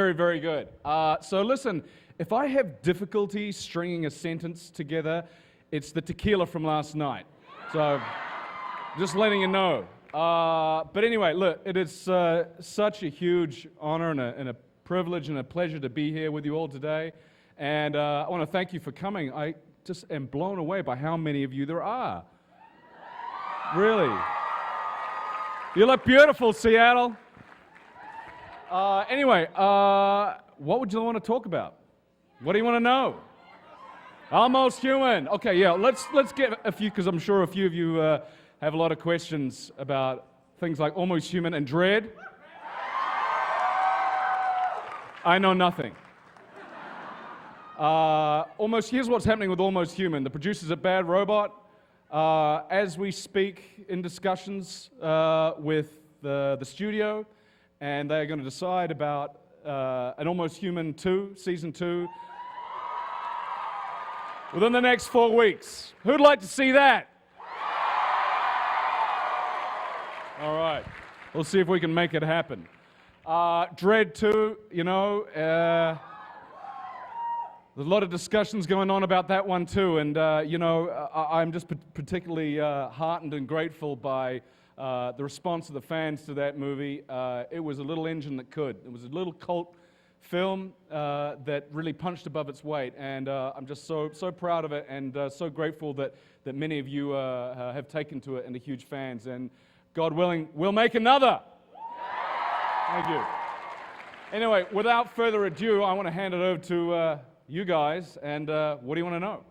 Very, very good. So listen, if I have difficulty stringing a sentence together, it's the tequila from last night. So just letting you know. But anyway, look, it is such a huge honor and a privilege and a pleasure to be here with you all today. And I want to thank you for coming. I just am blown away by how many of you there are. Really. You look beautiful, Seattle. Anyway, what would you want to talk about? What do you want to know? Almost Human. Okay, yeah, let's get a few, because I'm sure a few of you have a lot of questions about things like Almost Human and Dredd. I know nothing. Here's what's happening with Almost Human. The producers at Bad Robot, as we speak in discussions with the studio, and they are going to decide about an Almost Human 2, Season 2, within the next 4 weeks. Who'd like to see that? All right. We'll see if we can make it happen. Dredd 2, you know, there's a lot of discussions going on about that one too, and you know, I'm just particularly heartened and grateful by the response of the fans to that movie. It was a little engine that could. It was a little cult film that really punched above its weight, and I'm just so proud of it, and so grateful that many of you have taken to it and are huge fans. And God willing, we'll make another. Thank you. Anyway, without further ado, I want to hand it over to you guys, and what do you want to know?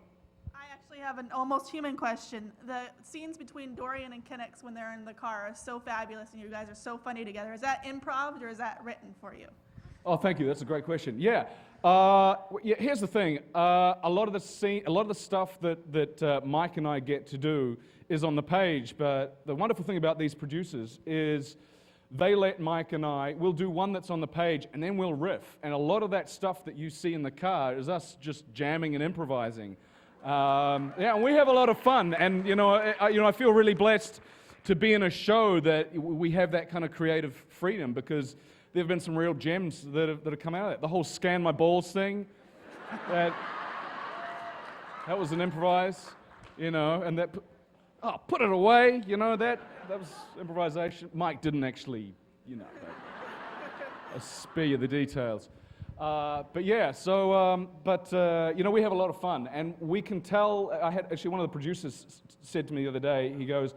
I actually have an Almost Human question. The scenes between Dorian and Kinnick when they're in the car are so fabulous, and you guys are so funny together. Is that improv or is that written for you? Oh, thank you. That's a great question. Yeah. Here's the thing. A lot of the stuff that Mike and I get to do is on the page. But the wonderful thing about these producers is they let Mike and we'll do one that's on the page, and then we'll riff. And a lot of that stuff that you see in the car is us just jamming and improvising. Yeah, and we have a lot of fun. And I feel really blessed to be in a show that we have that kind of creative freedom, because there have been some real gems that have come out of it. The whole scan my balls thing, that was an improvise, and that, put it away, that was improvisation. Mike didn't actually, I'll spare you the details. But yeah, so, we have a lot of fun, and we can tell. Actually, one of the producers said to me the other day, he goes,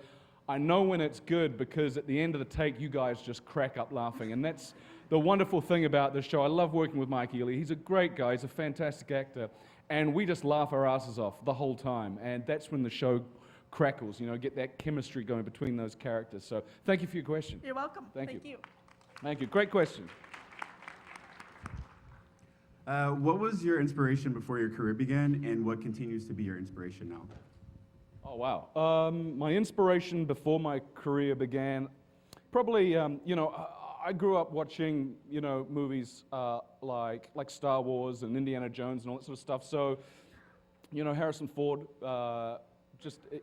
I know when it's good because at the end of the take, you guys just crack up laughing. And that's the wonderful thing about this show. I love working with Mike Ely. He's a great guy. He's a fantastic actor. And we just laugh our asses off the whole time. And that's when the show crackles, get that chemistry going between those characters. So thank you for your question. You're welcome. Thank you. Thank you. Great question. What was your inspiration before your career began, and what continues to be your inspiration now? Oh, wow. My inspiration before my career began, probably, I grew up watching, movies like Star Wars and Indiana Jones and all that sort of stuff. So, Harrison Ford,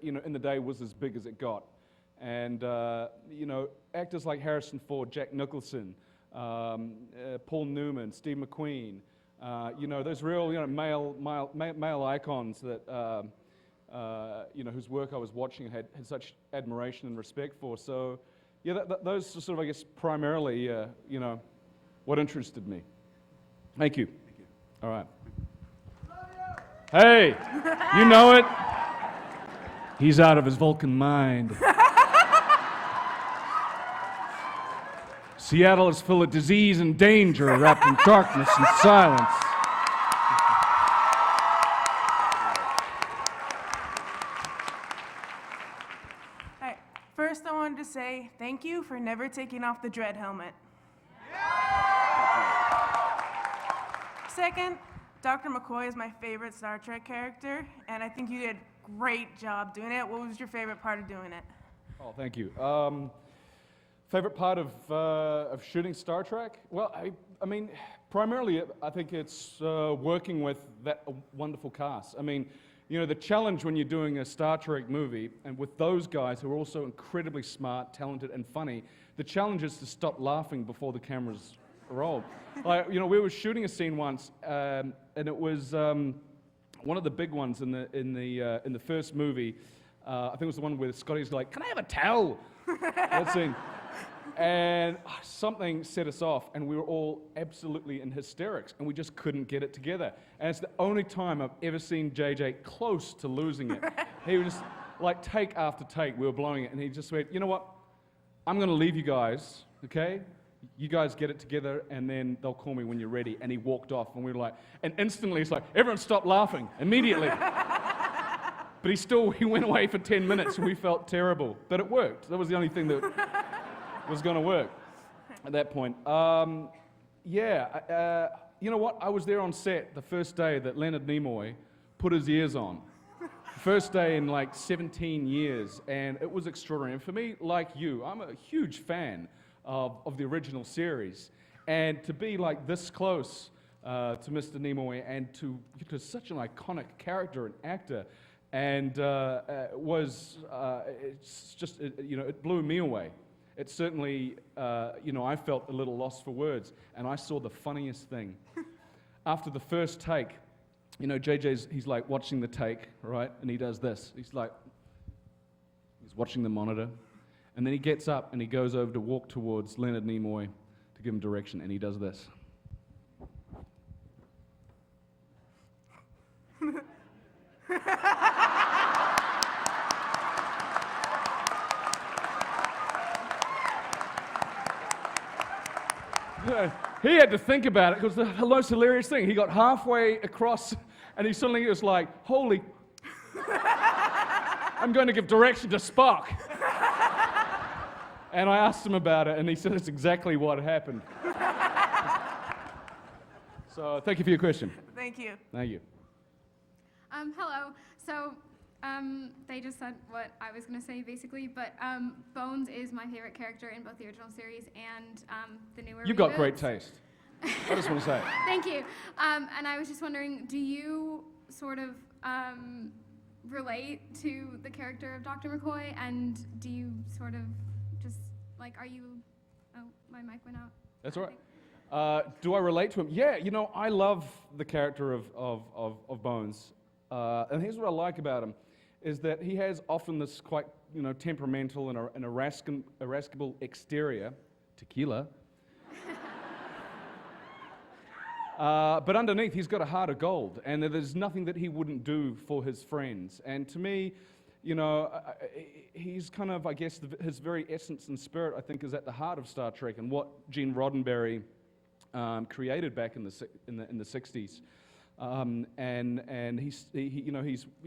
in the day was as big as it got. And, actors like Harrison Ford, Jack Nicholson, Paul Newman, Steve McQueen, those real, male icons that, whose work I was watching had such admiration and respect for. So, yeah, those are sort of, I guess, primarily, what interested me. Thank you. Thank you. All right. Hey, you know it. He's out of his Vulcan mind. Seattle is full of disease and danger, wrapped in darkness and silence. First, I wanted to say thank you for never taking off the Dredd helmet. Second, Dr. McCoy is my favorite Star Trek character, and I think you did a great job doing it. What was your favorite part of doing it? Oh, thank you. Favorite part of shooting Star Trek? Well, I mean, primarily, I think it's working with that wonderful cast. I mean, the challenge when you're doing a Star Trek movie, and with those guys who are also incredibly smart, talented, and funny, the challenge is to stop laughing before the cameras role. Like, you know, we were shooting a scene once, and it was one of the big ones in the first movie. I think it was the one where Scotty's like, "Can I have a towel?" That scene. And something set us off, and we were all absolutely in hysterics, and we just couldn't get it together. And it's the only time I've ever seen JJ close to losing it. He was just, like, take after take, we were blowing it, and he just went, "You know what? I'm going to leave you guys, okay? You guys get it together, and then they'll call me when you're ready." And he walked off, and we were like, and instantly it's like, everyone stopped laughing immediately. But he went away for 10 minutes, and we felt terrible. But it worked. That was the only thing that was going to work at that point. You know what? I was there on set the first day that Leonard Nimoy put his ears on. First day in like 17 years, and it was extraordinary. And for me, like you, I'm a huge fan of the original series. And to be like this close to Mr. Nimoy and to such an iconic character and actor, and it's just, it blew me away. It certainly, I felt a little lost for words, and I saw the funniest thing. After the first take, he's like watching the take, right? And he does this. He's watching the monitor, and then he gets up and he goes over to walk towards Leonard Nimoy to give him direction, and he does this. He had to think about it because the most hilarious thing, he got halfway across and he suddenly was like, "Holy, I'm going to give direction to Spock." And I asked him about it, and he said it's exactly what happened. So thank you for your question. Thank you. Thank you. Hello. So they just said what I was going to say, basically, but Bones is my favorite character in both the original series and the newer You've got reboots. great taste. I just want to say it. Thank you. And I was just wondering, do you sort of relate to the character of Dr. McCoy, and do you sort of just, like, are you... Oh, my mic went out. That's all right. Do I relate to him? Yeah, I love the character of Bones. And here's what I like about him, is that he has often this quite, temperamental and irascible exterior, tequila. But underneath, he's got a heart of gold, and there's nothing that he wouldn't do for his friends. And to me, he's kind of, I guess, his very essence and spirit, I think, is at the heart of Star Trek and what Gene Roddenberry created back in the 60s. And he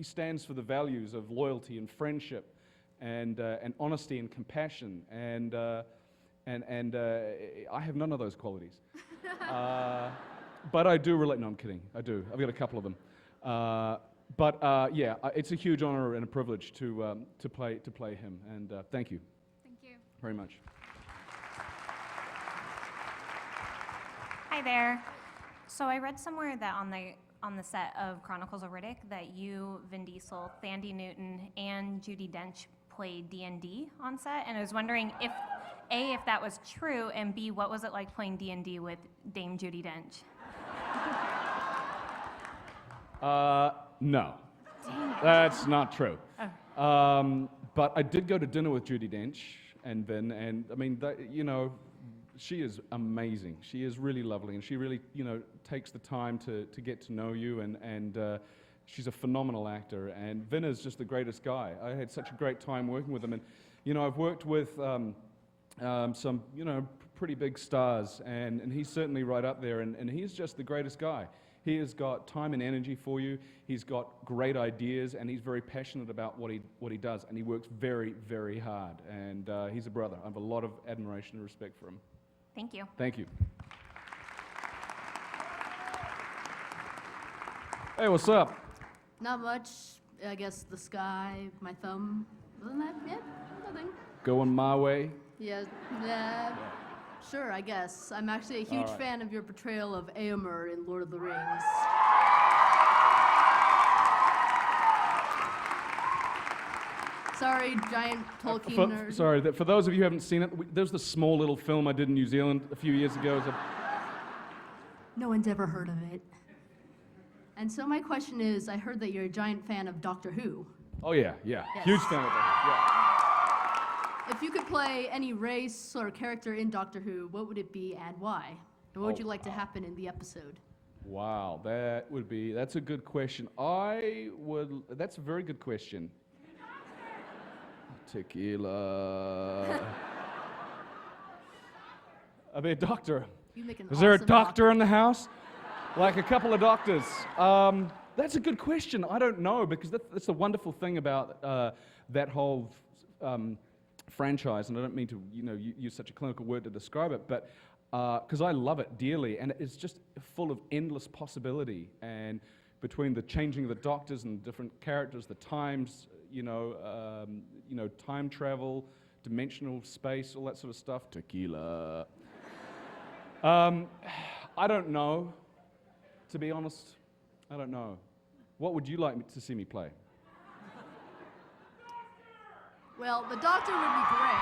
stands for the values of loyalty and friendship, and honesty and compassion, and I have none of those qualities. But I do relate. No, I'm kidding. I do. I've got a couple of them. It's a huge honor and a privilege to play him. And thank you. Thank you. Very much. Hi there. So I read somewhere that on the set of Chronicles of Riddick that you, Vin Diesel, Thandie Newton, and Judi Dench played D&D on set, and I was wondering if that was true, and B, what was it like playing D&D with Dame Judi Dench? No. Dang it. That's not true. Oh. But I did go to dinner with Judi Dench and Vin, and I mean, she is amazing. She is really lovely, and she really, takes the time to get to know you, and she's a phenomenal actor. And Vin is just the greatest guy. I had such a great time working with him, and I've worked with some, pretty big stars, and he's certainly right up there, and he's just the greatest guy. He has got time and energy for you. He's got great ideas, and he's very passionate about what he does, and he works very, very hard. And he's a brother. I have a lot of admiration and respect for him. Thank you. Thank you. Hey, what's up? Not much. I guess the sky, my thumb. Other than that, yeah, nothing. Going my way. Yeah. Sure, I guess. I'm actually a huge fan of your portrayal of Eomer in Lord of the Rings. Sorry, giant Tolkien nerd. Sorry, for those of you who haven't seen it, there's the small little film I did in New Zealand a few years ago. No one's ever heard of it. And so my question is, I heard that you're a giant fan of Doctor Who. Oh yeah, Yes. huge fan of that. If you could play any race or character in Doctor Who, what would it be and why? And what would you like to happen in the episode? Yeah. Wow, that's a good question. That's a very good question. Tequila. I'll be a doctor. You make an Is there a awesome doctor in the house? Like a couple of doctors. That's a good question. I don't know, because that's the wonderful thing about that whole franchise, and I don't mean to use such a clinical word to describe it, but because I love it dearly, and it's just full of endless possibility, and between the changing of the doctors and different characters, the times, time travel, dimensional space, all that sort of stuff. Tequila. I don't know. To be honest, I don't know. What would you like to see me play? Well, the doctor would be great.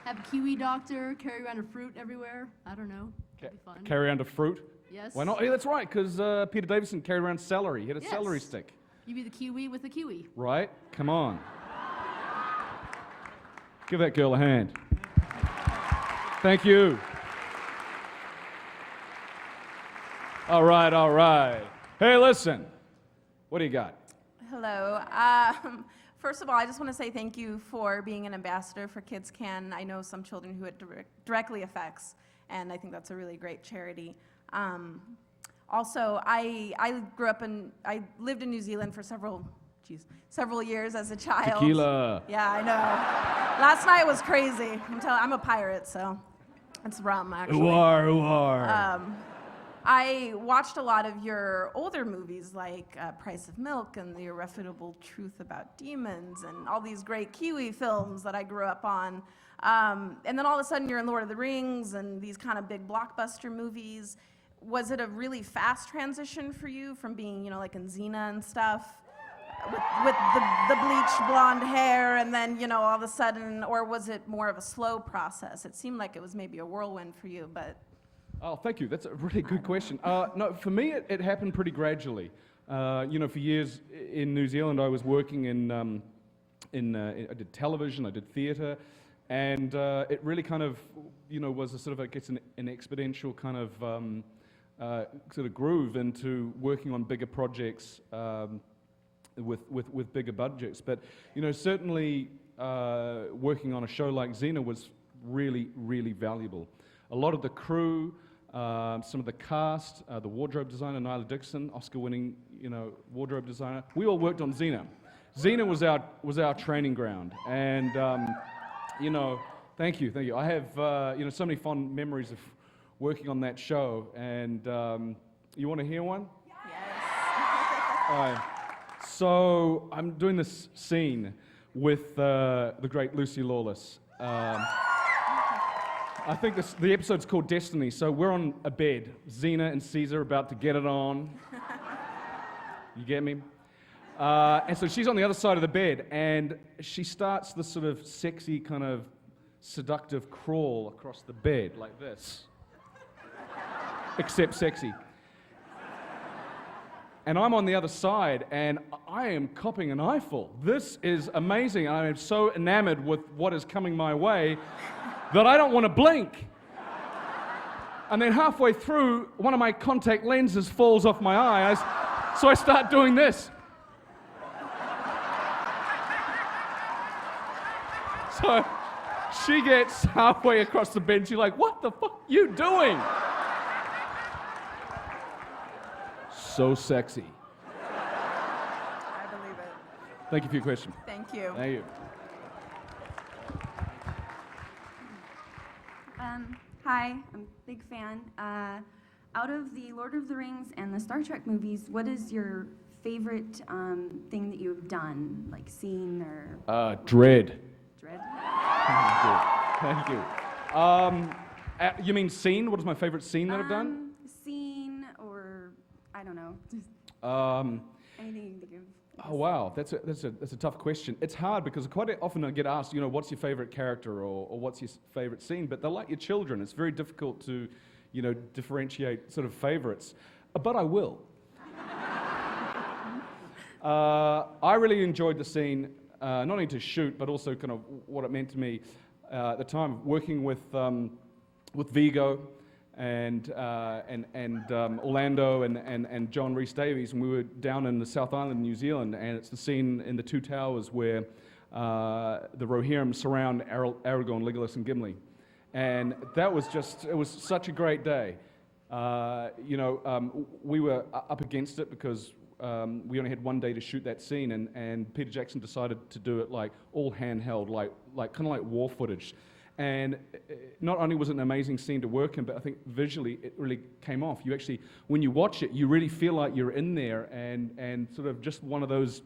Have a Kiwi doctor carry around a fruit everywhere. I don't know. That'd be fun. Carry around a fruit? Yes. Why not? Hey, that's right, because Peter Davison carried around celery. He had a Yes. celery stick. You be the Kiwi with the Kiwi. Right? Come on. Give that girl a hand. Thank you. All right, all right. Hey, listen. What do you got? Hello. First of all, I just want to say thank you for being an ambassador for Kids Can. I know some children who it directly affects, and I think that's a really great charity. Also, I lived in New Zealand for several years as a child. Tequila. Yeah, I know. Last night was crazy. I'm a pirate, so it's rum, actually. Ooh-ar. I watched a lot of your older movies like Price of Milk and The Irrefutable Truth About Demons and all these great Kiwi films that I grew up on. And then all of a sudden you're in Lord of the Rings and these kind of big blockbuster movies. Was it a really fast transition for you from being, like in Xena and stuff with the bleached blonde hair and then, all of a sudden, or was it more of a slow process? It seemed like it was maybe a whirlwind for you, but... Oh, thank you. That's a really good question. No, for me, it happened pretty gradually. For years in New Zealand, I was working I did television, I did theatre, and it really kind of, was a sort of, I guess, an exponential kind of sort of groove into working on bigger projects with bigger budgets. But, certainly working on a show like Xena was really, really valuable. A lot of the crew, some of the cast, the wardrobe designer, Nyla Dixon, Oscar-winning, wardrobe designer, we all worked on Xena. Xena was our training ground, and thank you. I have so many fond memories of working on that show, and you want to hear one? Yes. All right. So I'm doing this scene with the great Lucy Lawless. I think the episode's called Destiny, so we're on a bed. Xena and Caesar about to get it on. You get me? And so she's on the other side of the bed, and she starts this sort of sexy, kind of seductive crawl across the bed, like this. Except sexy. And I'm on the other side, and I am copping an eyeful. This is amazing. I am so enamored with what is coming my way that I don't want to blink. And then halfway through, one of my contact lenses falls off my eye, so I start doing this. So she gets halfway across the bed, and she's like, "What the fuck are you doing?" So sexy. I believe it. Thank you for your question. Thank you. Thank you. Hi, I'm a big fan. Out of the Lord of the Rings and the Star Trek movies, what is your favorite thing that you've done, like scene or... Dredd. Dredd? Thank you. You mean scene? What is my favorite scene that I've done? Scene or, I don't know, just anything you can think of. Oh wow, that's a tough question. It's hard because quite often I get asked, what's your favorite character or what's your favorite scene? But they're like your children. It's very difficult to, differentiate sort of favorites. But I will. I really enjoyed the scene, not only to shoot, but also kind of what it meant to me at the time, working with Vigo and Orlando and John Rhys Davies, and we were down in the South Island, New Zealand, and it's the scene in the Two Towers where the Rohirrim surround Aragorn, Legolas, and Gimli, and that was it was such a great day. We were up against it because we only had one day to shoot that scene, and Peter Jackson decided to do it like all handheld, like kind of like war footage. And not only was it an amazing scene to work in, but I think visually it really came off. You actually, when you watch it, you really feel like you're in there and sort of just one of those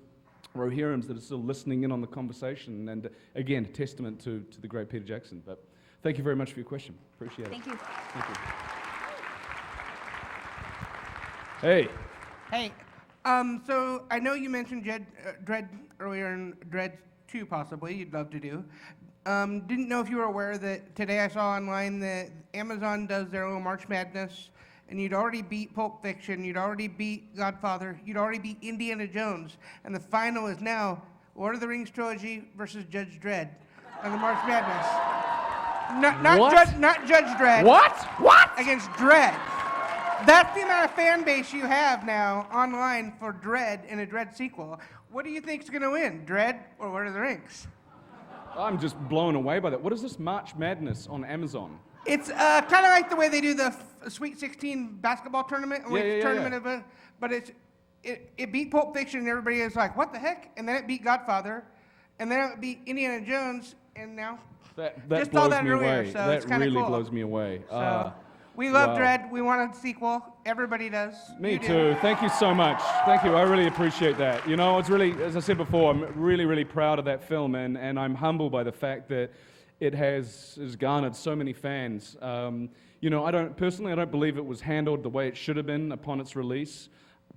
Rohirrims that are still listening in on the conversation. And again, a testament to the great Peter Jackson. But thank you very much for your question. Appreciate it. Thank you. Thank you. Hey. Hey. So I know you mentioned Dredd earlier in Dredd 2 possibly, you'd love to do. Didn't know if you were aware that today I saw online that Amazon does their own March Madness, and you'd already beat Pulp Fiction, you'd already beat Godfather, you'd already beat Indiana Jones, and the final is now Lord of the Rings trilogy versus Judge Dredd on the March Madness. Not Judge Dredd. What? Against Dredd. That's the amount of fan base you have now online for Dredd and a Dredd sequel. What do you think's going to win, Dredd or Lord of the Rings? I'm just blown away by that. What is this March Madness on Amazon? It's kind of like the way they do the Sweet 16 basketball tournament. But it beat Pulp Fiction, and everybody is like, what the heck? And then it beat Godfather, and then it beat Indiana Jones, and now That just blows all that me earlier, away. so That it's kind of really cool. blows me away. So we love wow. Dredd. We want a sequel. Everybody does. Me You do. too. Thank you so much. Thank you. I really appreciate that. It's really, as I said before, I'm really, really proud of that film, and I'm humbled by the fact that it has garnered so many fans. I don't believe it was handled the way it should have been upon its release,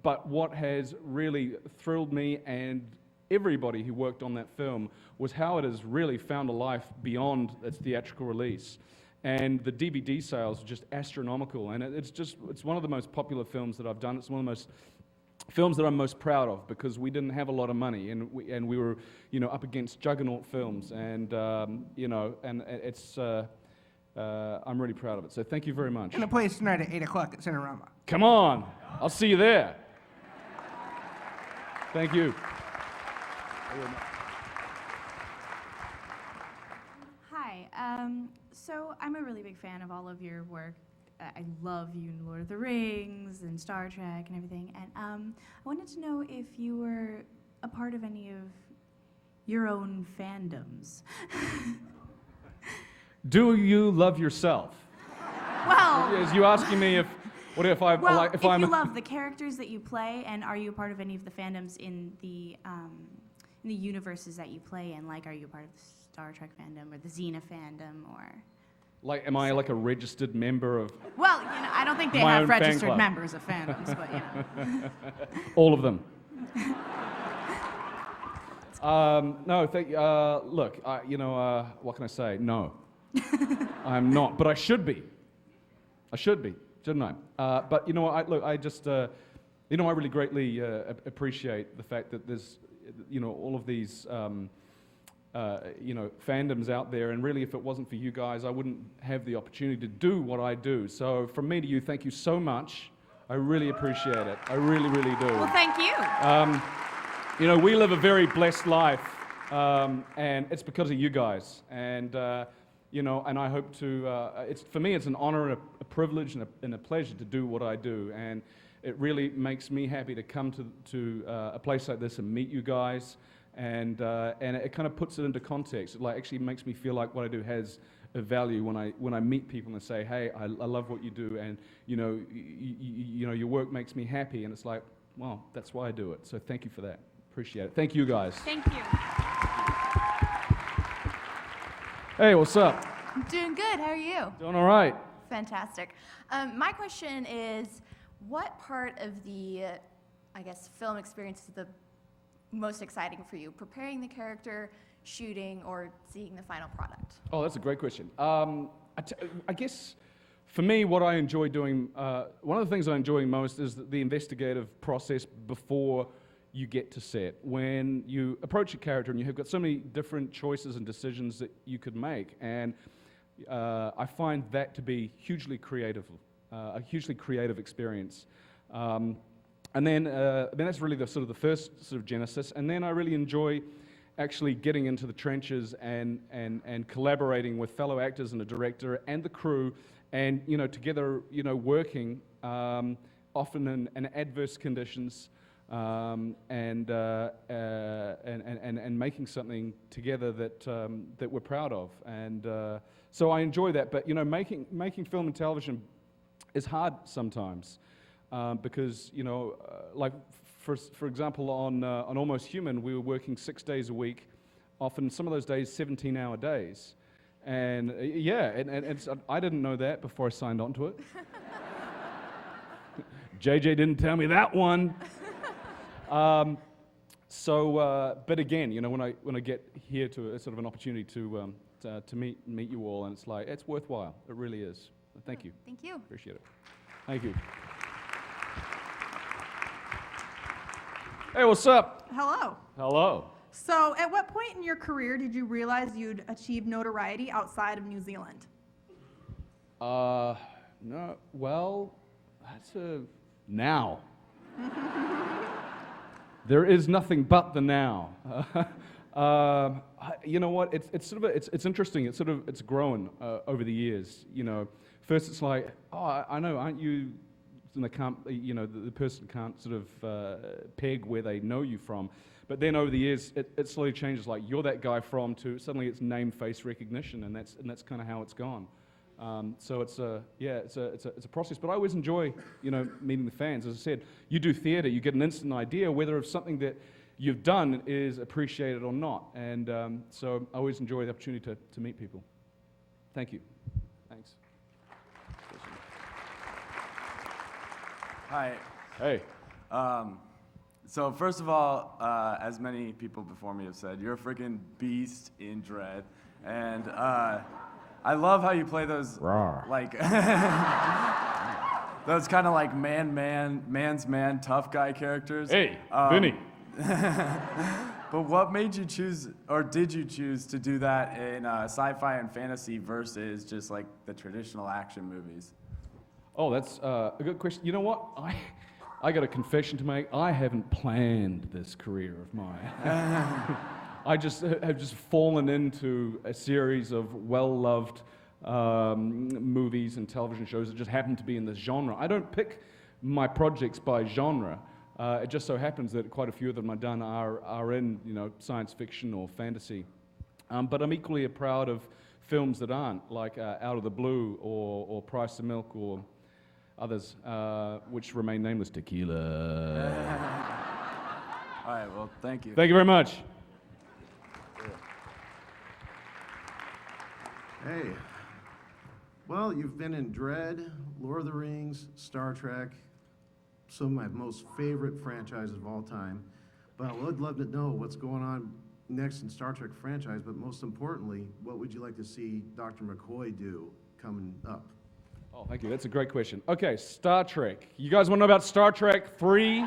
but what has really thrilled me and everybody who worked on that film was how it has really found a life beyond its theatrical release. And the DVD sales are just astronomical, and it's one of the most popular films that I've done. It's one of the most films that I'm most proud of because we didn't have a lot of money, and we were up against juggernaut films, and it's I'm really proud of it. So thank you very much. And it plays tonight at 8 o'clock at Cinerama. Come on, I'll see you there. Thank you. Hi. So I'm a really big fan of all of your work. I love you in Lord of the Rings and Star Trek and everything. And I wanted to know if you were a part of any of your own fandoms. Do you love yourself? Well, Is you asking me if you love the characters that you play, and are you a part of any of the fandoms in the universes that you play in? Like, are you a part of the Star Trek fandom or the Xena fandom, or? Like, am I like a registered member of? Well, I don't think they My have own fan registered club. members of fandoms, but All of them. No, look, what can I say? No, I'm not, but I should be. I should be, shouldn't I? But I really greatly appreciate the fact that there's, all of these, fandoms out there, and really, if it wasn't for you guys, I wouldn't have the opportunity to do what I do. So, from me to you, thank you so much. I really appreciate it. I really, really do. well, thank you. We live a very blessed life, and it's because of you guys. And and I hope to. For me, it's an honor and a privilege and a pleasure to do what I do. And it really makes me happy to come to a place like this and meet you guys. And it kind of puts it into context. It actually makes me feel like what I do has a value when I meet people and say, hey, I love what you do, and your work makes me happy. And it's like, well, that's why I do it. So thank you for that. Appreciate it. Thank you, guys. Thank you. Hey, what's up? I'm doing good. How are you? Doing all right. Fantastic. My question is, what part of the, film experience is the most exciting for you? Preparing the character, shooting, or seeing the final product? Oh, that's a great question. I guess for me, what I enjoy doing, one of the things I enjoy most is the investigative process before you get to set. When you approach a character and you have got so many different choices and decisions that you could make, and I find that to be hugely creative, a hugely creative experience. And then that's really the first sort of genesis. And then I really enjoy actually getting into the trenches and collaborating with fellow actors and the director and the crew, and together working often in adverse conditions, and making something together that we're proud of. And so I enjoy that. But making film and television is hard sometimes, because like for example on Almost Human, we were working 6 days a week, often some of those days 17-hour days. And and I didn't know that before I signed on to it. JJ didn't tell me that one. But again, when I get here to a sort of an opportunity to meet you all, and it's like, it's worthwhile. It really is. Thank you. Thank you. Appreciate it. Thank you. Hey, what's up? Hello. Hello. So, at what point in your career did you realize you'd achieved notoriety outside of New Zealand? No, well, now. There is nothing but the now. You know what? It's interesting. It's grown over the years. First it's like, oh, I know, aren't you? And they can't, the person can't sort of peg where they know you from. But then over the years, it slowly changes. Like, you're that guy from, to suddenly it's name, face recognition, and that's kind of how it's gone. So it's a process. But I always enjoy meeting the fans. As I said, you do theatre, you get an instant idea whether if something that you've done is appreciated or not. And so I always enjoy the opportunity to meet people. Thank you. Thanks. Hi. Hey. So first of all, as many people before me have said, you're a freaking beast in Dredd, and I love how you play those like those kind of like man's man, tough guy characters. Hey, Vinny. But what made you choose, or did you choose to do that in sci-fi and fantasy versus just like the traditional action movies? Oh, that's a good question. You know what? I got a confession to make. I haven't planned this career of mine. I have just fallen into a series of well-loved movies and television shows that just happen to be in this genre. I don't pick my projects by genre. It just so happens that quite a few of them I've done are in science fiction or fantasy. But I'm equally proud of films that aren't, like Out of the Blue or Price of Milk or others, which remain nameless. Tequila. All right, well, thank you. Thank you very much. Hey. Well, you've been in Dredd, Lord of the Rings, Star Trek, some of my most favorite franchises of all time. But I would love to know what's going on next in Star Trek franchise, but most importantly, what would you like to see Dr. McCoy do coming up? Oh, thank you. That's a great question. Okay, Star Trek. You guys want to know about Star Trek 3? Yeah.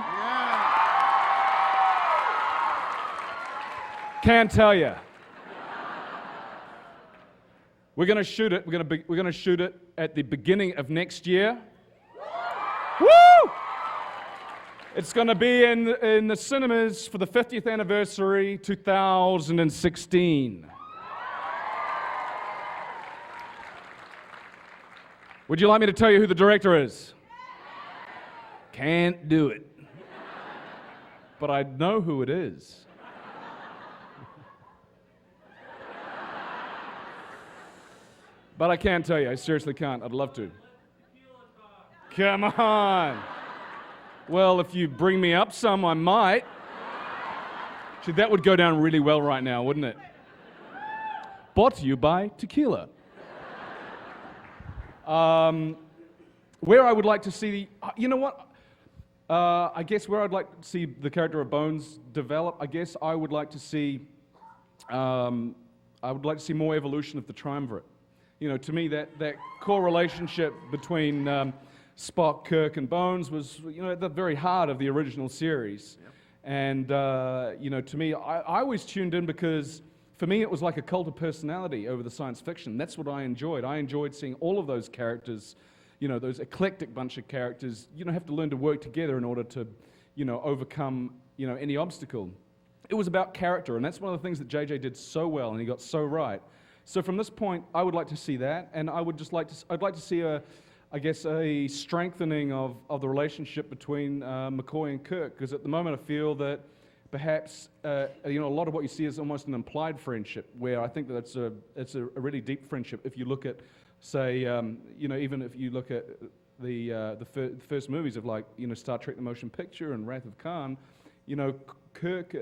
Can't tell you. We're going to shoot it. We're going to shoot it at the beginning of next year. Woo! It's going to be in the cinemas for the 50th anniversary, 2016. Would you like me to tell you who the director is? Can't do it. But I know who it is. But I can't tell you. I seriously can't. I'd love to. Come on. Well, if you bring me up some, I might. See, that would go down really well right now, wouldn't it? Brought to you by tequila. Where I would like to see, you know what? I guess where I'd like to see the character of Bones develop, I guess I would like to see more evolution of the triumvirate. You know, to me, that core relationship between Spock, Kirk, and Bones was, you know, at the very heart of the original series. Yep. And, you know, to me, I always tuned in because, for me, it was like a cult of personality over the science fiction. That's what I enjoyed. I enjoyed seeing all of those characters, you know, those eclectic bunch of characters, you know, have to learn to work together in order to, you know, overcome, you know, any obstacle. It was about character, and that's one of the things that JJ did so well, and he got so right. So from this point, I would like to see that, and I would just like to, I'd like to see I guess a strengthening of the relationship between McCoy and Kirk, because at the moment I feel that perhaps, you know, a lot of what you see is almost an implied friendship, where I think that it's a really deep friendship. If you look at, say, you know, even if you look at the first movies of, like, you know, Star Trek: The Motion Picture and Wrath of Khan, you know, Kirk,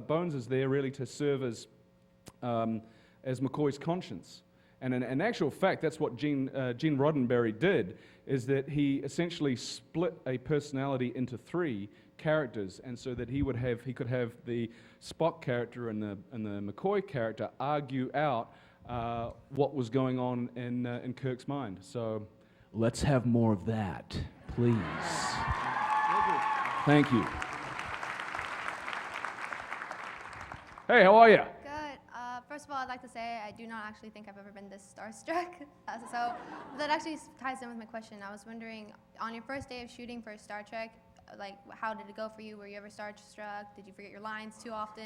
Bones is there really to serve as McCoy's conscience. And in actual fact, that's what Gene Roddenberry did, is that he essentially split a personality into 3 characters, and so that he could have the Spock character and the McCoy character argue out what was going on in Kirk's mind. So let's have more of that, please. Thank you. Hey, how are you? First of all, I'd like to say I do not actually think I've ever been this starstruck. So that actually ties in with my question. I was wondering, on your first day of shooting for Star Trek, like, how did it go for you? Were you ever starstruck? Did you forget your lines too often,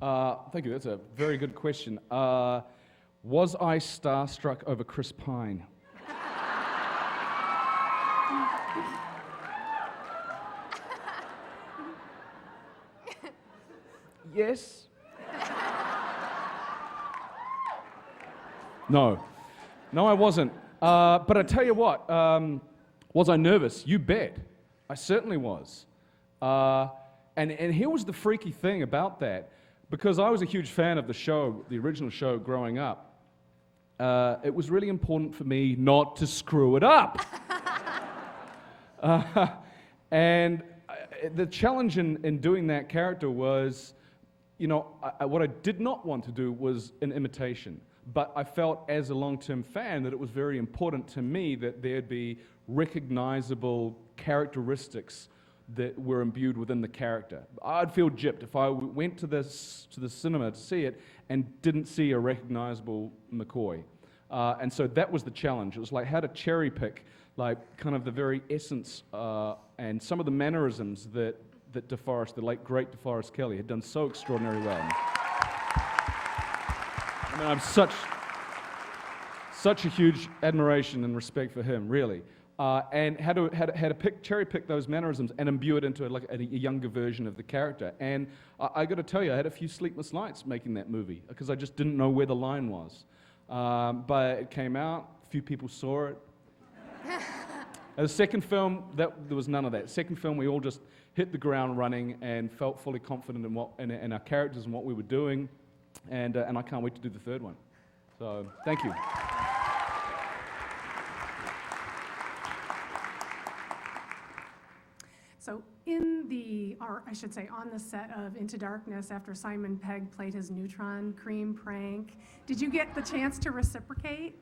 or? Thank you. That's a very good question. Was I starstruck over Chris Pine? Yes. No, I wasn't. But I tell you what, was I nervous? You bet. I certainly was. And here was the freaky thing about that, because I was a huge fan of the show, the original show, growing up. It was really important for me not to screw it up. And the challenge in doing that character was, you know, what I did not want to do was an imitation. But I felt, as a long-term fan, that it was very important to me that there'd be recognizable characteristics that were imbued within the character. I'd feel gypped if I went to the cinema to see it and didn't see a recognizable McCoy. And so that was the challenge. It was like how to cherry pick, like, kind of the very essence and some of the mannerisms that DeForest, the late great DeForest Kelley, had done so extraordinarily well. I mean, I'm such a huge admiration and respect for him, really. And how to cherry pick those mannerisms and imbue it into a younger version of the character. And I got to tell you, I had a few sleepless nights making that movie because I just didn't know where the line was. But it came out, a few people saw it. The second film, there was none of that. Second film, we all just hit the ground running and felt fully confident in our characters and what we were doing. And I can't wait to do the third one. So, thank you. So or I should say, on the set of Into Darkness, after Simon Pegg played his neutron cream prank, did you get the chance to reciprocate?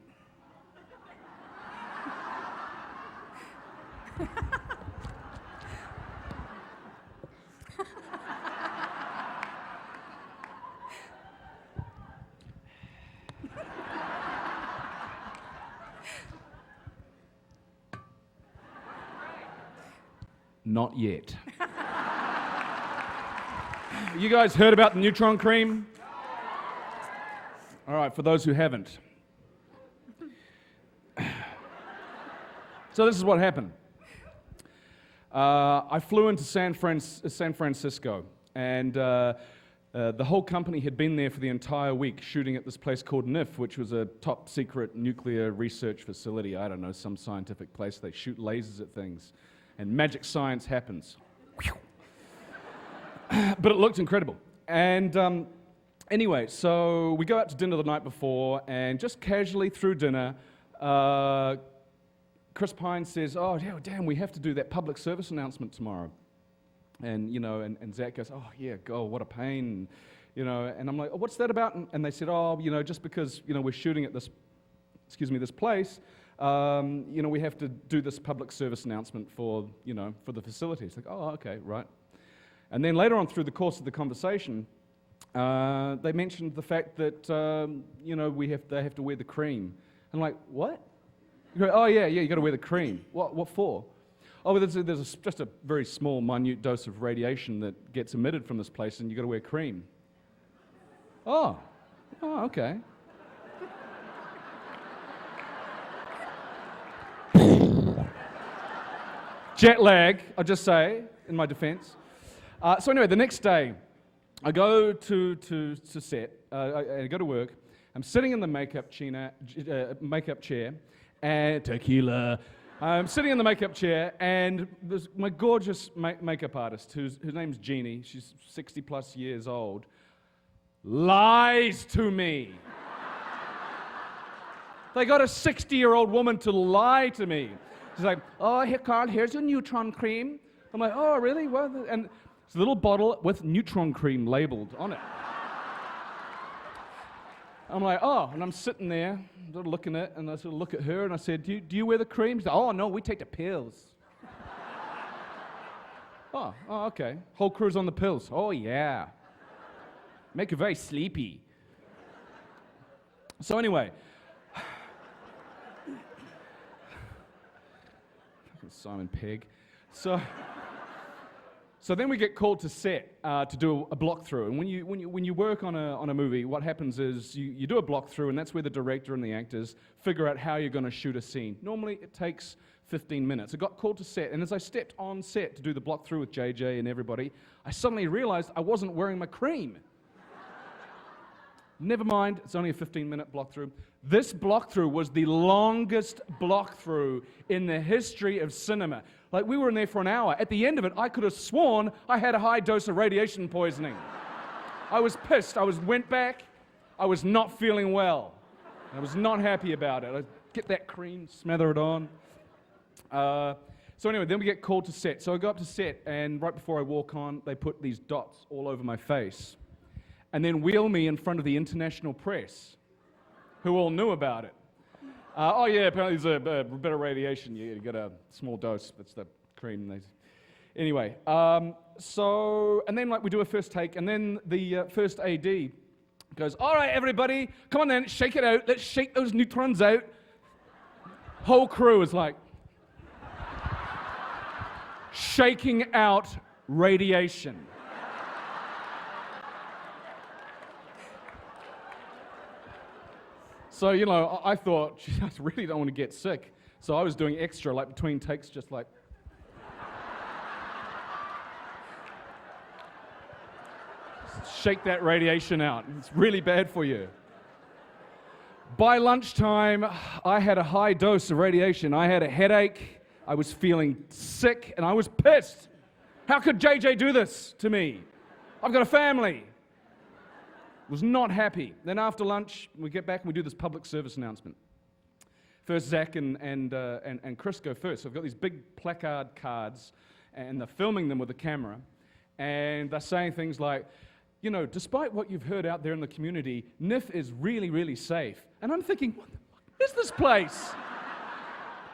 Not yet. You guys heard about the neutron cream? All right, for those who haven't. So this is what happened. I flew into San Francisco, and the whole company had been there for the entire week shooting at this place called NIF, which was a top secret nuclear research facility. I don't know, some scientific place. They shoot lasers at things, and magic science happens. But it looked incredible. And anyway, so we go out to dinner the night before, and just casually through dinner, Chris Pine says, oh, yeah, damn, we have to do that public service announcement tomorrow. And, and Zach goes, oh, yeah, God, what a pain. And I'm like, oh, what's that about? And they said, oh, just because, we're shooting at this place, we have to do this public service announcement for the facility. It's like, oh, okay, right. And then later on through the course of the conversation, they mentioned the fact that, they have to wear the cream. I'm like, what? You go, oh, yeah, you got to wear the cream. What for? Oh, well, there's just a very small, minute dose of radiation that gets emitted from this place, and you got to wear cream. Oh, okay. Jet lag, I'll just say, in my defense. So anyway, the next day, I go to set, I go to work. I'm sitting in the makeup chair, and tequila. I'm sitting in the makeup chair, and there's my gorgeous makeup artist, whose name's Jeannie. She's 60 plus years old. Lies to me. They got a 60-year-old woman to lie to me. She's like, oh, here, Carl, here's your neutron cream. I'm like, oh, really? What? And it's a little bottle with neutron cream labeled on it. I'm like, oh, and I'm sitting there, sort of looking at it, and I sort of look at her, and I said, do you wear the cream? She's like, oh, no, we take the pills. Oh, okay. Whole crew's on the pills. Oh, yeah. Make you very sleepy. So anyway, Simon Pegg. So then we get called to set to do a block through. And when you work on a movie, what happens is you do a block through, and that's where the director and the actors figure out how you're going to shoot a scene. Normally it takes 15 minutes. I got called to set, and as I stepped on set to do the block through with JJ and everybody, I suddenly realized I wasn't wearing my cream. Never mind, it's only a 15-minute block through. This block through was the longest block through in the history of cinema. Like, we were in there for an hour. At the end of it, I could have sworn I had a high dose of radiation poisoning. I was pissed. I went back. I was not feeling well. I was not happy about it. I get that cream, smother it on. So anyway, then we get called to set. So I go up to set, and right before I walk on, they put these dots all over my face, and then wheel me in front of the international press, who all knew about it. Oh yeah, apparently there's a bit of radiation. You get a small dose. That's the cream. Anyway, and then we do a first take, and then the first AD goes, all right, everybody, come on then, shake it out. Let's shake those neutrons out. Whole crew is like shaking out radiation. So, I thought, I really don't want to get sick. So I was doing extra, like between takes, just like. Shake that radiation out. It's really bad for you. By lunchtime, I had a high dose of radiation. I had a headache. I was feeling sick, and I was pissed. How could JJ do this to me? I've got a family. Was not happy. Then after lunch, we get back and we do this public service announcement. First, Zach and Chris go first. So I've got these big placard cards, and they're filming them with a camera, and they're saying things like, despite what you've heard out there in the community, NIF is really, really safe. And I'm thinking, what the fuck is this place?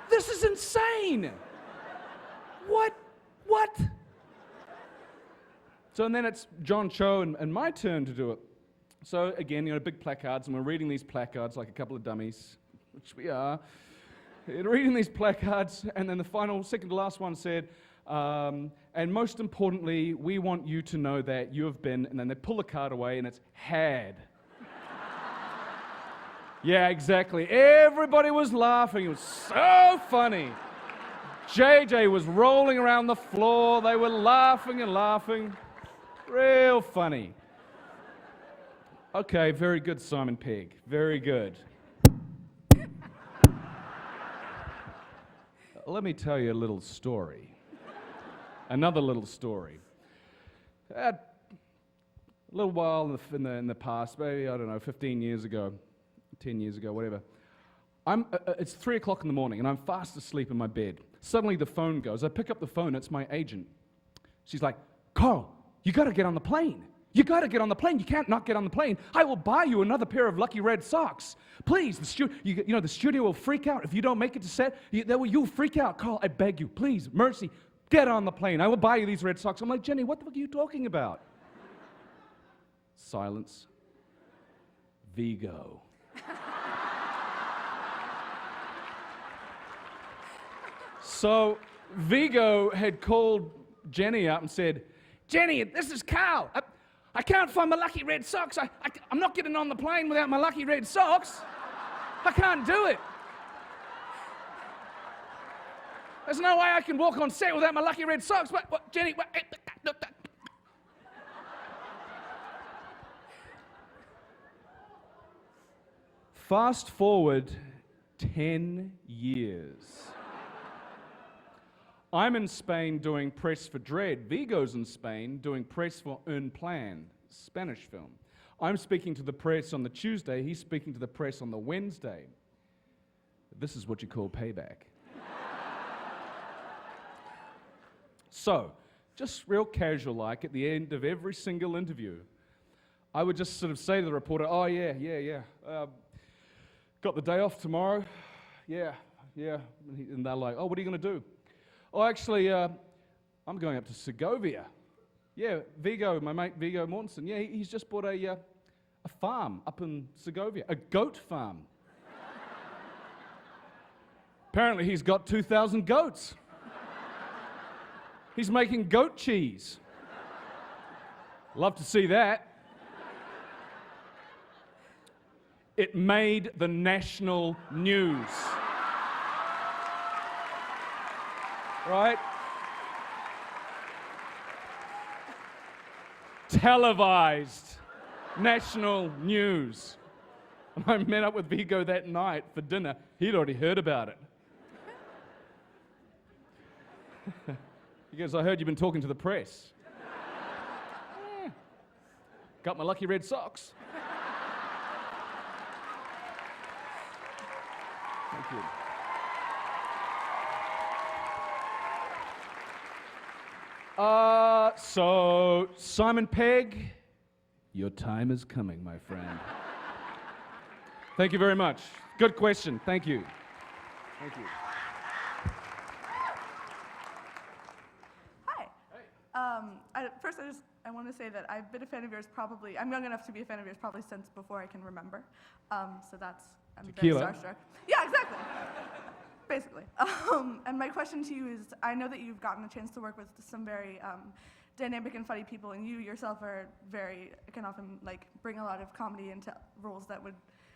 This is insane. What? So and then it's John Cho and my turn to do it. So again, big placards, and we're reading these placards like a couple of dummies, which we are. Reading these placards, and then the second to last one said, and most importantly, we want you to know that you have been, and then they pull the card away, and it's had. Yeah, exactly. Everybody was laughing. It was so funny. JJ was rolling around the floor. They were laughing and laughing. Real funny. Okay, very good, Simon Pegg. Very good. Let me tell you a little story. Another little story. A little while in the past, maybe, 15 years ago, 10 years ago, whatever, It's 3 o'clock in the morning, and I'm fast asleep in my bed. Suddenly the phone goes. I pick up the phone. It's my agent. She's like, Carl, you got to get on the plane. You got to get on the plane. You can't not get on the plane. I will buy you another pair of lucky red socks. Please, the studio will freak out. If you don't make it to set, you'll freak out. Carl, I beg you, please, mercy, get on the plane. I will buy you these red socks. I'm like, Jenny, what the fuck are you talking about? Silence. Vigo. So Vigo had called Jenny up and said, Jenny, this is Carl. I can't find my lucky red socks. I'm not getting on the plane without my lucky red socks. I can't do it. There's no way I can walk on set without my lucky red socks. What Jenny? Fast forward 10 years. I'm in Spain doing press for Dredd. Vigo's in Spain doing press for Un Plan, Spanish film. I'm speaking to the press on the Tuesday. He's speaking to the press on the Wednesday. This is what you call payback. So, just real casual like, at the end of every single interview, I would just sort of say to the reporter, oh yeah. Got the day off tomorrow? Yeah. And they're like, oh, what are you going to do? Oh, actually, I'm going up to Segovia. Yeah, Vigo, my mate Vigo Mortensen, yeah, he's just bought a farm up in Segovia, a goat farm. Apparently he's got 2,000 goats. He's making goat cheese. Love to see that. It made the national news. Right? Televised national news. And I met up with Vigo that night for dinner. He'd already heard about it. He goes, I heard you've been talking to the press. Yeah. Got my lucky red socks. Thank you. So, Simon Pegg, your time is coming, my friend. Thank you very much. Good question. Thank you. Thank you. Hi. First, I want to say that I've been a fan of yours probably, I'm young enough to be a fan of yours probably since before I can remember. So that's, I'm very starstruck. Yeah, exactly. Basically. And my question to you is, I know that you've gotten a chance to work with some very dynamic and funny people, and you yourself can often bring a lot of comedy into roles that would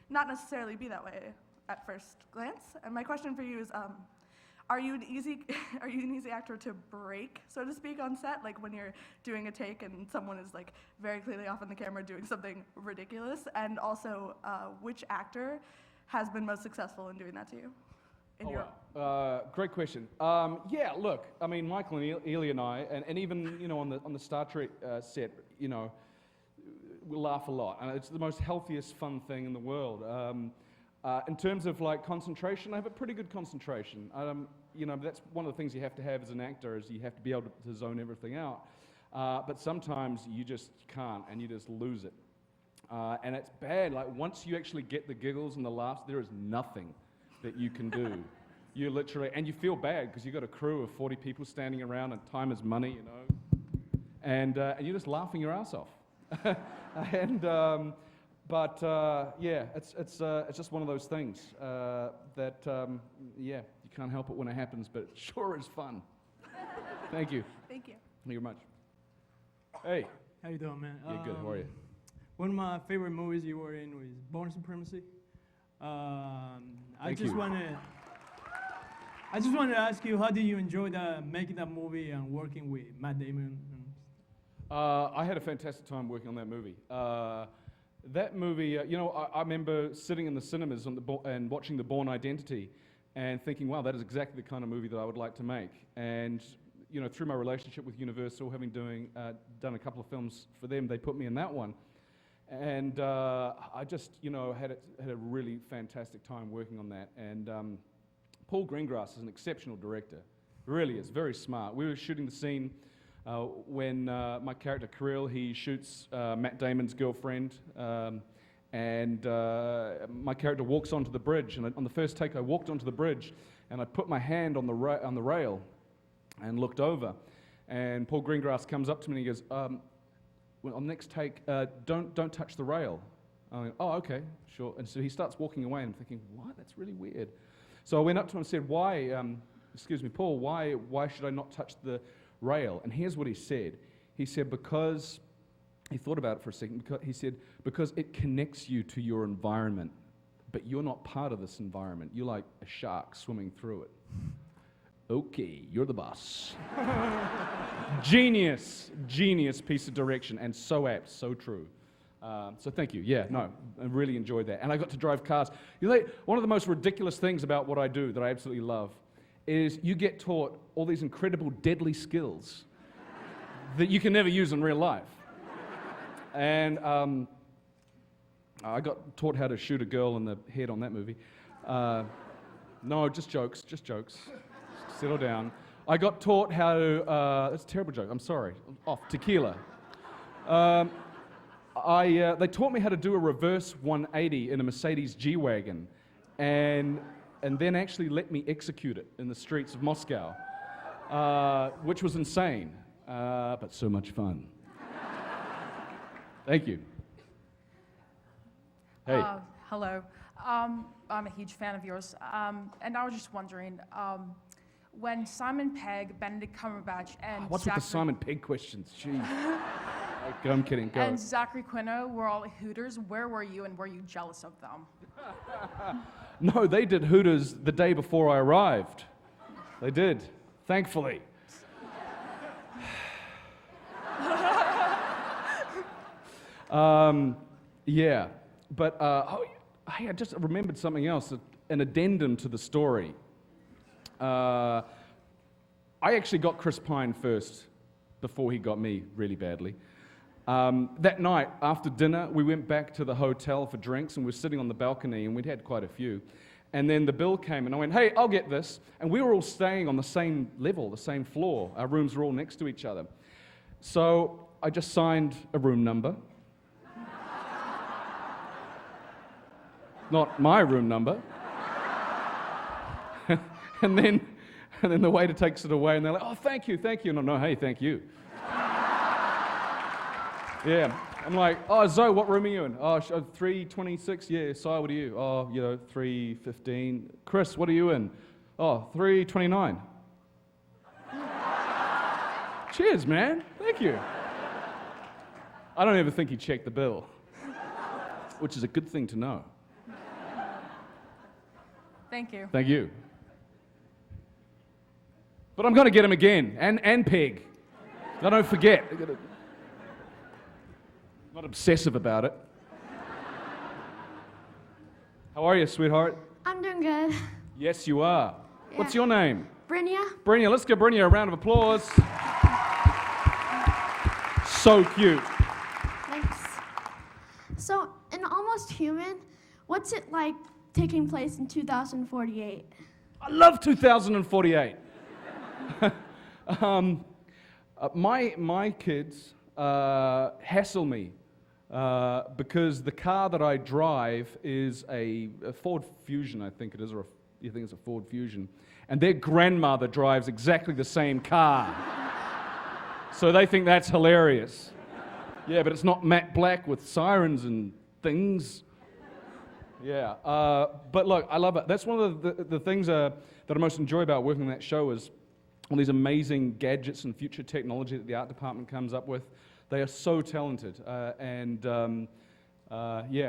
not necessarily be that way at first glance. And my question for you is, are you an easy actor to break, so to speak, on set? Like when you're doing a take and someone is very clearly off on the camera doing something ridiculous? And also, which actor has been most successful in doing that to you? Great question. Yeah, look, I mean, Michael and Ely and I, and even on the Star Trek set, we laugh a lot, and it's the most healthiest, fun thing in the world. In terms of concentration, I have a pretty good concentration. That's one of the things you have to have as an actor, is you have to be able to zone everything out. But sometimes you just can't, and you just lose it. And it's bad. Once you actually get the giggles and the laughs, there is nothing that you can do. You literally, and you feel bad because you've got a crew of 40 people standing around, and time is money, and you're just laughing your ass off. Yeah, it's just one of those things that you can't help it when it happens, but it sure is fun. Thank you. Thank you. Thank you very much. Hey. How you doing, man? Yeah, good. How are you? One of my favorite movies you were in was Bourne Supremacy. I just want to ask you, how did you enjoy making that movie and working with Matt Damon? I had a fantastic time working on that movie. That movie, I remember sitting in the cinemas and watching The Bourne Identity and thinking, wow, that is exactly the kind of movie that I would like to make. And through my relationship with Universal, having done a couple of films for them, they put me in that one. And I just, had a really fantastic time working on that. And Paul Greengrass is an exceptional director, really is, very smart. We were shooting the scene when my character Kirill, he shoots Matt Damon's girlfriend, and my character walks onto the bridge. And on the first take, I walked onto the bridge, and I put my hand on the rail and looked over. And Paul Greengrass comes up to me and he goes, on the next take, don't touch the rail. I went, oh, okay, sure. And so he starts walking away, and I'm thinking, what? That's really weird. So I went up to him and said, why, excuse me, Paul, why should I not touch the rail? And here's what he said. He said, because, he thought about it for a second, he said, because it connects you to your environment, but you're not part of this environment. You're like a shark swimming through it. Okay, you're the boss. Genius piece of direction, and so apt, so true. So thank you. Yeah, no, I really enjoyed that. And I got to drive cars. One of the most ridiculous things about what I do that I absolutely love is you get taught all these incredible deadly skills that you can never use in real life. And I got taught how to shoot a girl in the head on that movie. No, just jokes. Settle down. I got taught how to, that's a terrible joke, I'm sorry. Off, tequila. They taught me how to do a reverse 180 in a Mercedes G-Wagon, and then actually let me execute it in the streets of Moscow, which was insane, but so much fun. Thank you. Hey. Hello. I'm a huge fan of yours, and I was just wondering, when Simon Pegg, Benedict Cumberbatch, and What's with the Simon Pegg questions? Jeez. Okay, I'm kidding. Go. And Zachary Quino were all Hooters. Where were you, and were you jealous of them? No, they did Hooters the day before I arrived. They did, thankfully. Yeah, but hey, I just remembered something else, an addendum to the story. I actually got Chris Pine first before he got me really badly. That night, after dinner, we went back to the hotel for drinks, and we were sitting on the balcony, and we'd had quite a few. And then the bill came, and I went, hey, I'll get this. And we were all staying on the same level, the same floor. Our rooms were all next to each other. So I just signed a room number. Not my room number. And then the waiter takes it away, and they're like, oh, thank you. And I'm, no, hey, thank you. Yeah. I'm like, oh, Zoe, what room are you in? Oh, 326. Yeah, Si, what are you? Oh, 315. Chris, what are you in? Oh, 329. Cheers, man. Thank you. I don't ever think he checked the bill, which is a good thing to know. Thank you. Thank you. But I'm going to get him again, and Peg. I don't forget. Not obsessive about it. How are you, sweetheart? I'm doing good. Yes, you are. Yeah. What's your name? Brynja. Brynja. Let's give Brynja a round of applause. So cute. Thanks. So, in Almost Human, what's it like taking place in 2048? I love 2048. My kids hassle me because the car that I drive is a Ford Fusion, I think it is, or you think it's a Ford Fusion, and their grandmother drives exactly the same car. So they think that's hilarious. Yeah, but it's not matte black with sirens and things. Yeah, but look, I love it. That's one of the things that I most enjoy about working on that show is all these amazing gadgets and future technology that the art department comes up with. They are so talented, yeah,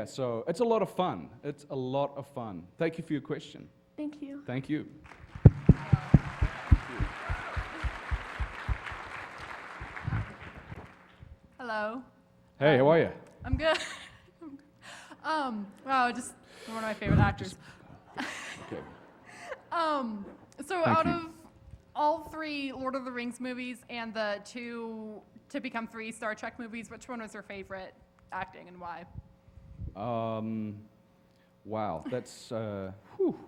so it's a lot of fun. It's a lot of fun. Thank you for your question. Thank you. Thank you. Hello. Hey, how are you? I'm good. Wow, just one of my favorite actors. Okay. So Thank out you. of all 3 Lord of the Rings movies and the 2 to become 3 Star Trek movies, which one was your favorite? acting, and why? Wow, that's, whew.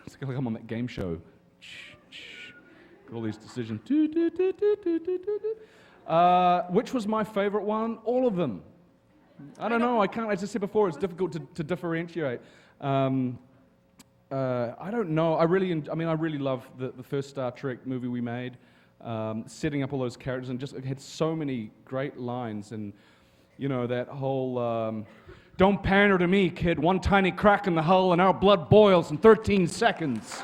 It's like I'm on that game show. All these decisions. Which was my favorite one? All of them. I don't know. I can't. As I said before, it's difficult to differentiate. I don't know. I really love the first Star Trek movie we made, setting up all those characters, and just it had so many great lines, and you know that whole. Don't pander to me, kid. One tiny crack in the hull and our blood boils in 13 seconds.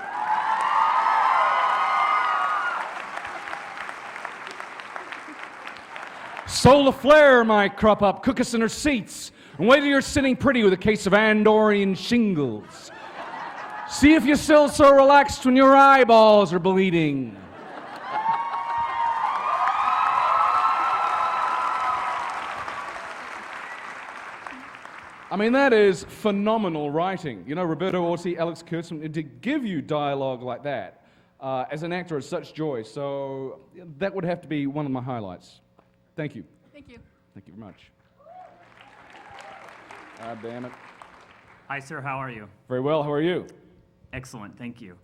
Solar flare might crop up, cook us in our seats, and wait till you're sitting pretty with a case of Andorian shingles. See if you're still so relaxed when your eyeballs are bleeding. I mean, that is phenomenal writing. You know, Roberto Orci, Alex Kurtzman, to give you dialogue like that, as an actor, is such joy. So that would have to be one of my highlights. Thank you. Thank you. Thank you very much. God damn it. Hi, sir. How are you? Very well. How are you? Excellent. Thank you.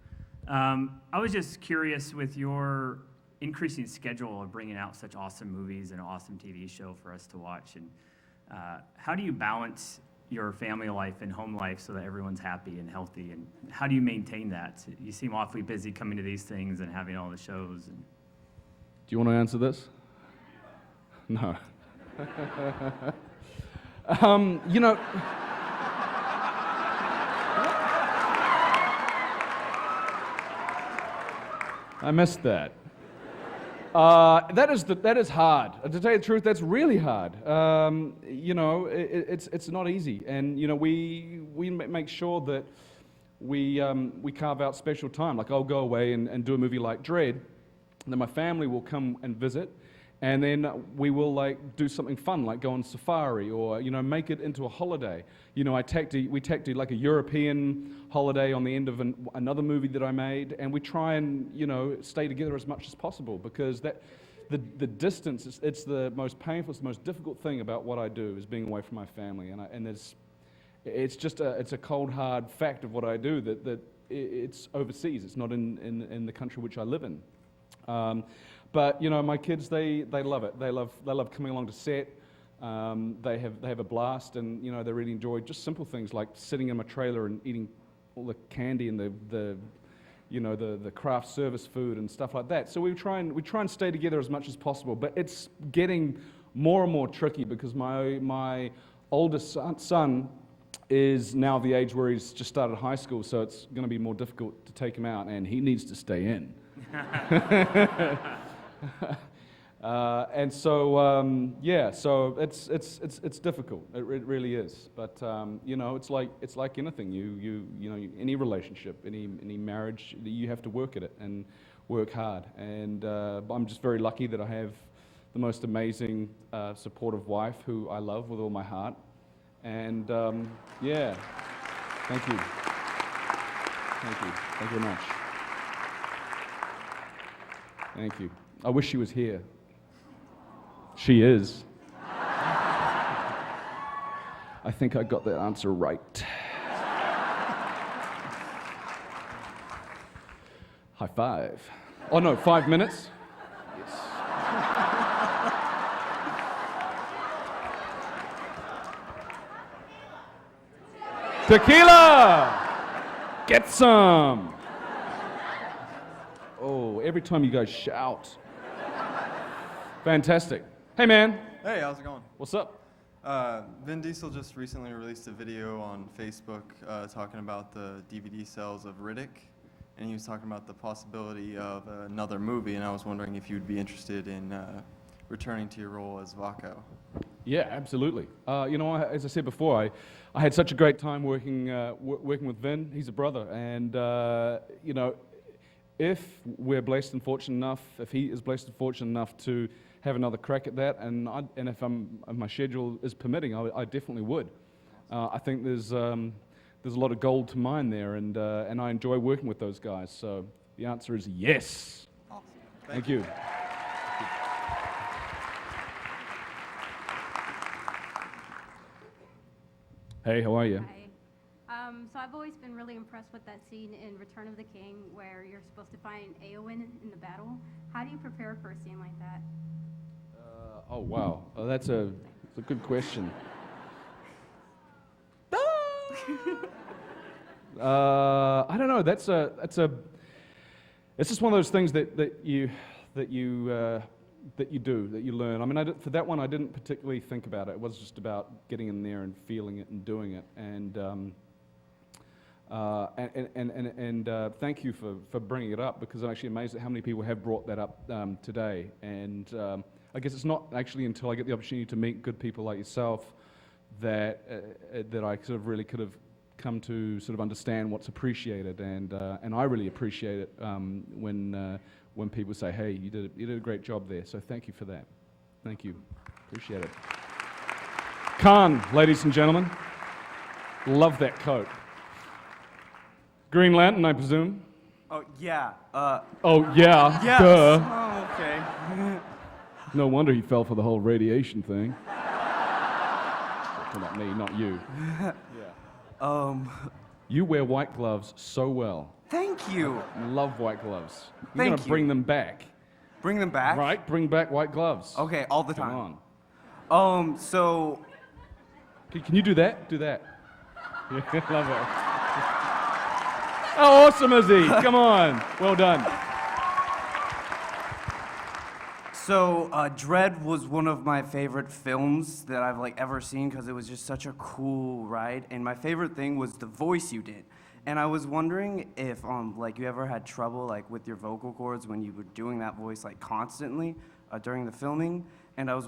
I was just curious with your increasing schedule of bringing out such awesome movies and an awesome TV show for us to watch, and how do you balance your family life and home life so that everyone's happy and healthy, and how do you maintain that? You seem awfully busy coming to these things and having all the shows. And... Do you want to answer this? No. You know, I missed that. That is hard. To tell you the truth, that's really hard. You know, it's not easy, and you know we make sure that we carve out special time. Like I'll go away and do a movie like Dredd, and then my family will come and visit, and then we will like do something fun, like go on safari, or you know make it into a holiday. You know, we tacked to like a European holiday on the end of another movie that I made, and we try and you know stay together as much as possible, because that the distance it's the most painful, it's the most difficult thing about what I do is being away from my family, and it's just a cold hard fact of what I do that it's overseas, it's not in the country which I live in. But you know, my kids they love it. They love coming along to set. They have a blast, and you know they really enjoy just simple things like sitting in my trailer and eating all the candy and the craft service food and stuff like that. So we try and stay together as much as possible. But it's getting more and more tricky because my oldest son is now the age where he's just started high school, so it's going to be more difficult to take him out, and he needs to stay in. And so yeah, so it's difficult. It really is. But you know, it's like anything. You know, any relationship, any marriage, you have to work at it and work hard. And I'm just very lucky that I have the most amazing, supportive wife who I love with all my heart. And yeah, thank you. Thank you. Thank you very much. Thank you. I wish she was here. She is. I think I got that answer right. High five. Oh no, 5 minutes? Yes. Tequila! Get some! Oh, every time you guys shout. Fantastic. Hey, man. Hey, how's it going? What's up? Vin Diesel just recently released a video on Facebook talking about the DVD sales of Riddick, and he was talking about the possibility of another movie, and I was wondering if you'd be interested in returning to your role as Vaako. Yeah, absolutely. You know, as I said before, I had such a great time working with Vin. He's a brother, and you know, if we're blessed and fortunate enough, if he is blessed and fortunate enough to have another crack at that, and if my schedule is permitting, I definitely would. I think there's a lot of gold to mine there, and I enjoy working with those guys. So the answer is yes. Awesome. Thank you. Hey, how are you? Hi. So I've always been really impressed with that scene in Return of the King where you're supposed to find Eomer in the battle. How do you prepare for a scene like that? Oh, wow. Oh, that's a good question. I don't know. It's just one of those things that you learn. I mean, for that one, I didn't particularly think about it. It was just about getting in there and feeling it and doing it. And thank you for bringing it up, because I'm actually amazed at how many people have brought that up today. And I guess it's not actually until I get the opportunity to meet good people like yourself that I sort of really could have come to sort of understand what's appreciated. And I really appreciate it when people say, "Hey, you did a great job there." So thank you for that. Thank you. Appreciate it. Khan, ladies and gentlemen. Love that coat. Green Lantern, I presume? Oh, yeah. Oh, yeah. Yes. Duh. Oh, okay. No wonder he fell for the whole radiation thing. Not me, not you. Yeah. You wear white gloves so well. Thank you. Love white gloves. You're Thank gonna bring them back. Bring them back? Right, bring back white gloves. Okay, all the time. Come on. So... Can you do that? Do that. Yeah, love it. How awesome is he? Come on. Well done. So, Dredd was one of my favorite films that I've ever seen, because it was just such a cool ride. And my favorite thing was the voice you did. And I was wondering if you ever had trouble with your vocal cords when you were doing that voice constantly during the filming. And I was